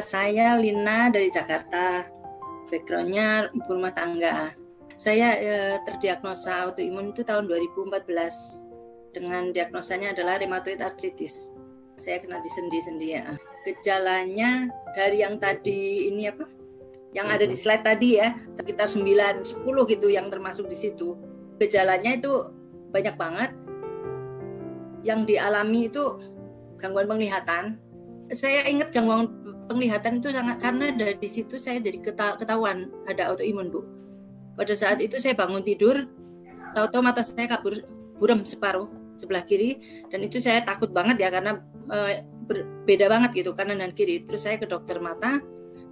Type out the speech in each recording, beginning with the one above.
Saya Lina dari Jakarta, backgroundnya ibu rumah tangga. Saya terdiagnosa autoimun itu tahun 2014 dengan diagnosanya adalah rheumatoid arthritis. Saya kena di sendi-sendi ya. Gejalanya dari yang tadi ini apa? Yang ada di slide tadi ya, sekitar 9-10 gitu yang termasuk di situ. Gejalanya itu banyak banget. Yang dialami itu gangguan penglihatan. Saya ingat gangguan penglihatan itu sangat karena dari situ saya jadi ketahuan ada autoimun, Bu. Pada saat itu saya bangun tidur, tahu-tahu mata saya kabur buram separuh sebelah kiri, dan itu saya takut banget ya karena beda banget gitu kanan dan kiri. Terus saya ke dokter mata,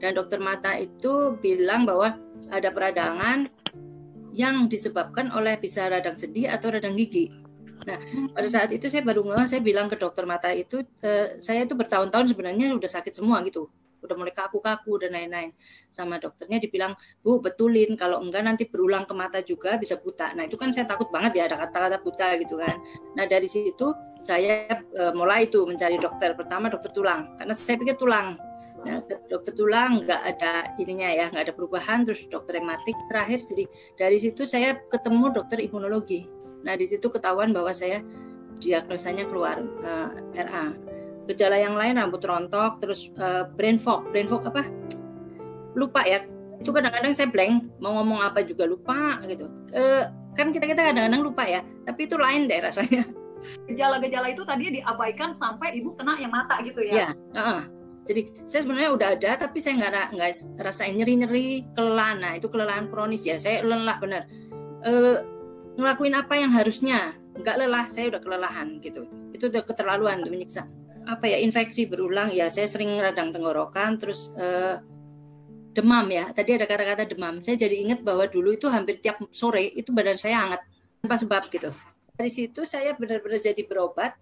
dan dokter mata itu bilang bahwa ada peradangan yang disebabkan oleh bisa radang sendi atau radang gigi. Nah, pada saat itu saya baru saya bilang ke dokter mata itu, saya itu bertahun-tahun sebenarnya udah sakit semua gitu, udah mulai kaku-kaku dan lain-lain. Sama dokternya dibilang, Bu, betulin, kalau enggak nanti berulang ke mata juga bisa buta. Nah, itu kan saya takut banget ya ada kata-kata buta gitu kan. Nah, dari situ saya mulai itu mencari dokter. Pertama dokter tulang, karena saya pikir tulang. Nah, dokter tulang nggak ada ininya ya, nggak ada perubahan. Terus dokter rematik terakhir. Jadi dari situ saya ketemu dokter imunologi. Nah, di situ ketahuan bahwa saya diagnosanya keluar RA. Gejala yang lain rambut rontok, terus brain fog apa? Lupa ya. Itu kadang-kadang saya blank, mau ngomong apa juga lupa gitu. Kan kita kadang-kadang lupa ya, tapi itu lain deh rasanya. Gejala-gejala itu tadi diabaikan sampai ibu kena yang mata gitu ya? Iya. Jadi saya sebenarnya udah ada, tapi saya nggak rasain nyeri-nyeri, kelelahan. Nah, itu kelelahan kronis ya. Saya lelah benar. Ngelakuin apa yang harusnya nggak lelah, saya udah kelelahan gitu. Itu udah keterlaluan, menyiksa. Apa ya, infeksi berulang ya, saya sering radang tenggorokan, terus demam ya. Tadi ada kata-kata demam. Saya jadi ingat bahwa dulu itu hampir tiap sore itu badan saya hangat tanpa sebab gitu. Dari situ saya benar-benar jadi berobat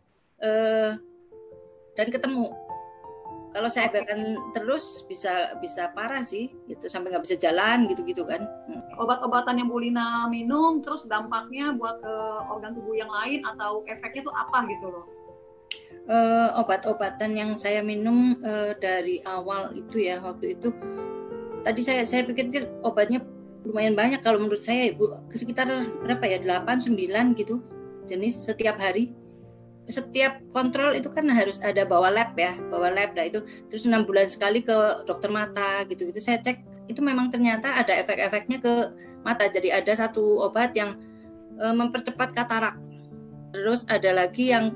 dan ketemu. Kalau saya abaikan terus bisa parah sih, gitu sampai nggak bisa jalan gitu kan. Obat-obatan yang Bu Lina minum, terus dampaknya buat organ tubuh yang lain atau efeknya tuh apa gitu loh? Obat-obatan yang saya minum dari awal itu ya, waktu itu tadi saya pikir obatnya lumayan banyak kalau menurut saya, Ibu, sekitar berapa ya, 8-9 gitu jenis setiap hari. Setiap kontrol itu kan harus ada bawa lab. Nah itu terus 6 bulan sekali ke dokter mata gitu saya cek, itu memang ternyata ada efek-efeknya ke mata. Jadi ada satu obat yang mempercepat katarak, terus ada lagi yang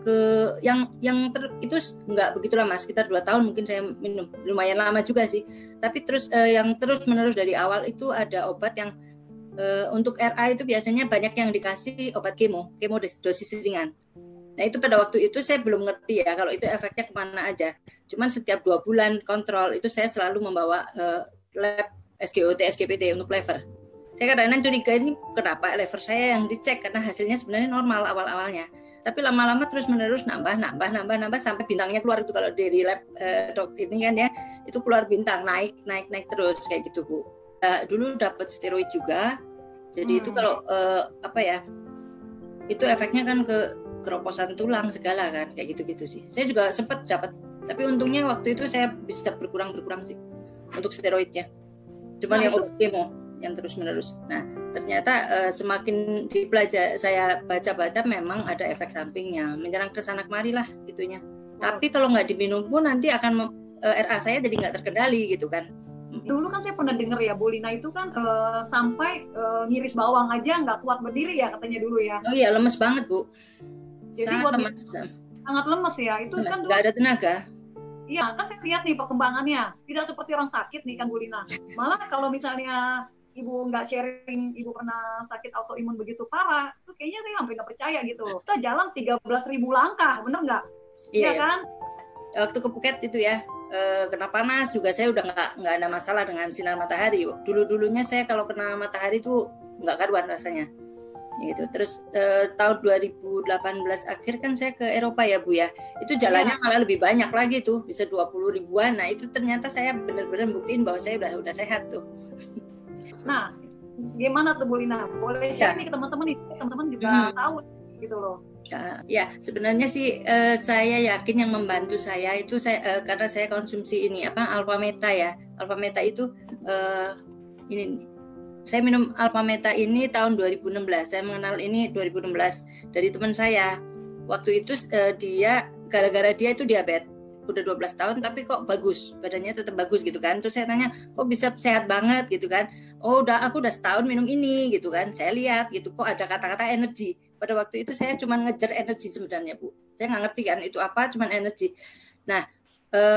itu nggak begitu lama, sekitar 2 tahun mungkin saya minum, lumayan lama juga sih. Tapi terus yang terus menerus dari awal itu ada obat yang untuk RA itu biasanya banyak yang dikasih obat kemo dosis ringan. Nah, itu pada waktu itu saya belum ngerti ya kalau itu efeknya kemana aja. Cuman setiap 2 bulan kontrol itu saya selalu membawa lab SGOT, SGPT untuk lever. Saya kadang-kadang curiga ini kenapa lever saya yang dicek, karena hasilnya sebenarnya normal awal-awalnya. Tapi lama-lama terus menerus nambah sampai bintangnya keluar itu kalau dari lab dok ini kan ya, itu keluar bintang, naik terus kayak gitu, Bu. Dulu dapat steroid juga. Jadi itu kalau itu efeknya kan ke keroposan tulang segala kan, kayak gitu sih. Saya juga sempat dapat, tapi untungnya waktu itu saya bisa berkurang sih untuk steroidnya. Cuman yang obat kemo yang terus menerus. Nah, ternyata semakin saya baca memang ada efek sampingnya, menyerang ke sana kemari lah gitunya. Tapi kalau nggak diminum pun nanti akan RA saya jadi nggak terkendali gitu kan. Dulu kan saya pernah dengar ya, Bu Lina itu kan sampai ngiris bawang aja nggak kuat berdiri ya katanya dulu ya. Oh iya, lemes banget, Bu. Jadi sangat lemes ya. Itu kan nggak ada tenaga. Iya, kan saya lihat nih perkembangannya. Tidak seperti orang sakit nih kan, Bu Lina. Malah kalau misalnya Ibu nggak sharing, Ibu pernah sakit autoimun begitu parah, itu kayaknya saya hampir nggak percaya gitu loh. Kita jalan 13.000 langkah, bener nggak? Iya kan? Waktu ke Phuket itu ya, kena panas juga saya udah nggak ada masalah dengan sinar matahari. Dulunya saya kalau kena matahari itu nggak karuan rasanya. Gitu. Terus tahun 2018 akhir kan saya ke Eropa ya, Bu ya. Itu jalannya malah lebih banyak lagi tuh, bisa 20 ribuan. Nah, itu ternyata saya benar-benar buktiin bahwa saya udah sehat tuh. Nah, gimana tuh Bu Lina? Boleh share nih ke teman-teman nih, teman-teman juga tahu gitu loh. Ya, sebenarnya sih saya yakin yang membantu saya itu karena saya konsumsi ini Alpha Meta ya. Alpha Meta itu ini saya minum Alpha Meta ini tahun 2016. Saya mengenal ini 2016 dari teman saya. Waktu itu dia gara-gara dia itu diabetes. Udah 12 tahun tapi kok bagus, badannya tetap bagus gitu kan. Terus saya tanya, kok bisa sehat banget gitu kan. Oh, aku udah setahun minum ini gitu kan. Saya lihat gitu kok ada kata-kata energi. Pada waktu itu saya cuma ngejar energi sebenarnya, Bu. Saya nggak ngerti kan itu apa, cuma energi. Nah,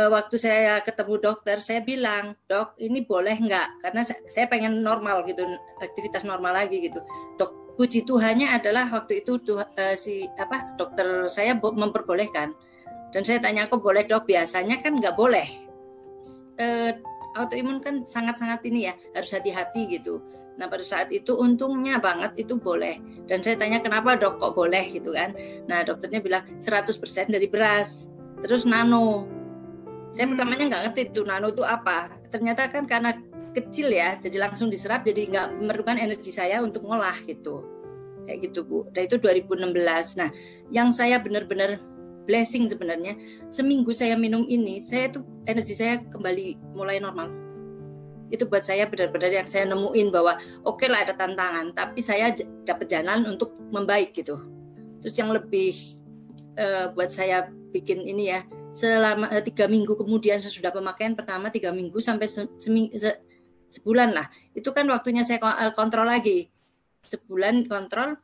waktu saya ketemu dokter, saya bilang, "Dok, ini boleh nggak? Karena saya pengen normal gitu, aktivitas normal lagi gitu." Dok, puji Tuhannya adalah waktu itu dokter saya memperbolehkan. Dan saya tanya, "Kok boleh, Dok? Biasanya kan nggak boleh." Autoimun kan sangat-sangat ini ya, harus hati-hati gitu. Nah, pada saat itu untungnya banget itu boleh. Dan saya tanya, "Kenapa, Dok, kok boleh?" gitu kan. Nah, dokternya bilang 100% dari beras. Terus nano. Saya pertamanya nggak ngerti itu nano itu apa. Ternyata kan karena kecil ya, jadi langsung diserap, jadi nggak memerlukan energi saya untuk ngolah gitu. Kayak gitu, Bu. Dan itu 2016. Nah, yang saya benar-benar blessing sebenarnya, seminggu saya minum ini, energi saya kembali mulai normal. Itu buat saya benar-benar yang saya nemuin bahwa oke lah ada tantangan, tapi saya dapat jalan untuk membaik gitu. Terus yang lebih buat saya bikin ini ya, selama 3 minggu kemudian sesudah pemakaian pertama 3 minggu sampai sebulan lah. Itu kan waktunya saya kontrol lagi. Sebulan kontrol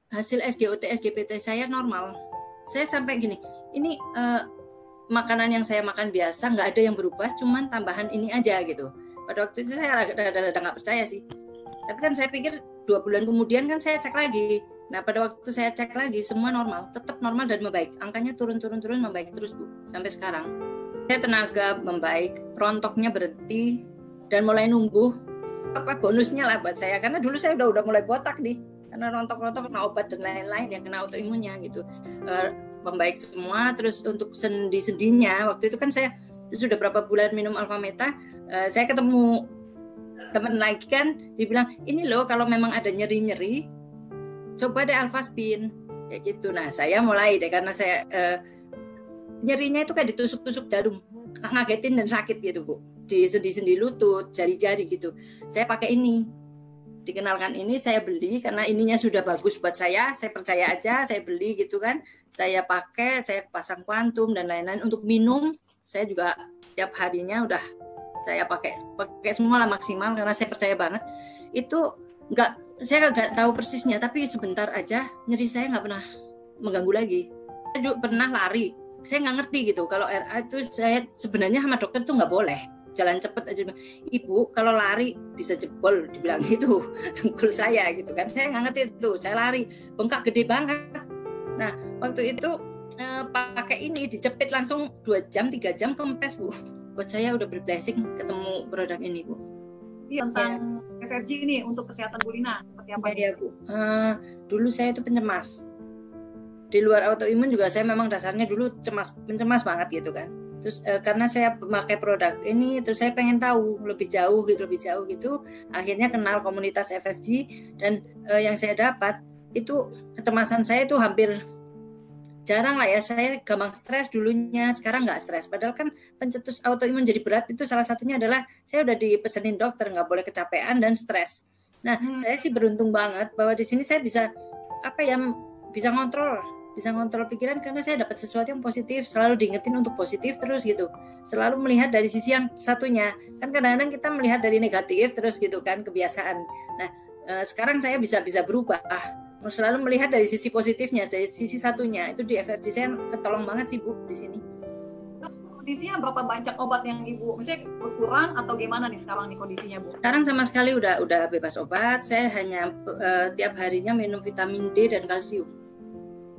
hasil SGOT, SGPT saya normal. Saya sampai gini, ini makanan yang saya makan biasa nggak ada yang berubah, cuman tambahan ini aja gitu. Pada waktu itu saya rada nggak percaya sih. Tapi kan saya pikir 2 bulan kemudian kan saya cek lagi. Nah, pada waktu saya cek lagi semua normal, tetap normal dan membaik. Angkanya turun membaik terus, Bu, sampai sekarang. Saya tenaga membaik, rontoknya berhenti dan mulai numbuh. Apa bonusnya lah buat saya, karena dulu saya udah mulai botak nih. Karena rontok-rontok kena obat dan lain-lain yang kena autoimunnya gitu. Membaik semua. Terus untuk sendi-sendinya, waktu itu kan saya sudah berapa bulan minum Alpha Meta, saya ketemu teman lagi kan, dibilang, "Ini loh kalau memang ada nyeri-nyeri, coba deh Alpha Spin." Kayak gitu. Nah, saya mulai deh, karena saya nyerinya itu kayak ditusuk-tusuk jarum, ngagetin dan sakit gitu, Bu. Di sendi-sendi lutut, jari-jari gitu. Saya pakai ini. Dikenalkan ini, saya beli karena ininya sudah bagus buat saya percaya aja, saya beli gitu kan. Saya pakai, saya pasang kuantum dan lain-lain. Untuk minum, saya juga tiap harinya udah saya pakai semua lah maksimal karena saya percaya banget. Itu saya nggak tahu persisnya, tapi sebentar aja nyeri saya nggak pernah mengganggu lagi. Saya juga pernah lari, saya nggak ngerti gitu. Kalau RA itu saya sebenarnya sama dokter tuh nggak boleh jalan cepet aja. "Ibu, kalau lari bisa jebol," dibilang gitu, dengkul saya gitu kan. Saya nggak ngerti itu, saya lari, bengkak gede banget. Nah, waktu itu pakai ini, dijepit langsung 2 jam, 3 jam kempes, Bu. Buat saya udah berblessing ketemu produk ini, Bu. Iya, tentang FFG ini untuk kesehatan Bu Lina, seperti apa? Ya, Bu. Dulu saya itu pencemas. Di luar autoimun juga saya memang dasarnya dulu pencemas banget gitu kan. Terus karena saya memakai produk ini, terus saya pengen tahu lebih jauh gitu. Akhirnya kenal komunitas FFG dan yang saya dapat itu kecemasan saya itu hampir jarang lah ya. Saya gampang stres dulunya, sekarang nggak stres. Padahal kan pencetus autoimun jadi berat itu salah satunya adalah saya udah dipesenin dokter nggak boleh kecapean dan stres. Nah, saya sih beruntung banget bahwa di sini saya bisa bisa ngontrol pikiran karena saya dapat sesuatu yang positif, selalu diingetin untuk positif terus gitu. Selalu melihat dari sisi yang satunya. Kan kadang-kadang kita melihat dari negatif terus gitu kan, kebiasaan. Nah, sekarang saya bisa berubah. Selalu melihat dari sisi positifnya, dari sisi satunya. Itu di FFG saya ketolong banget sih, Bu, di sini. Kondisinya berapa banyak obat yang Ibu, misalnya berkurang atau gimana nih sekarang nih kondisinya, Bu? Sekarang sama sekali udah bebas obat. Saya hanya tiap harinya minum vitamin D dan kalsium.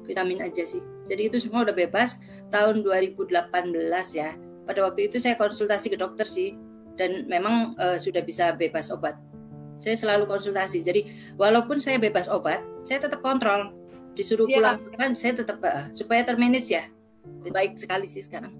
Vitamin aja sih. Jadi itu semua udah bebas tahun 2018 ya. Pada waktu itu saya konsultasi ke dokter sih, dan memang sudah bisa bebas obat. Saya selalu konsultasi. Jadi walaupun saya bebas obat, saya tetap kontrol. Disuruh pulang kan, saya tetap supaya termanage ya. Baik sekali sih sekarang.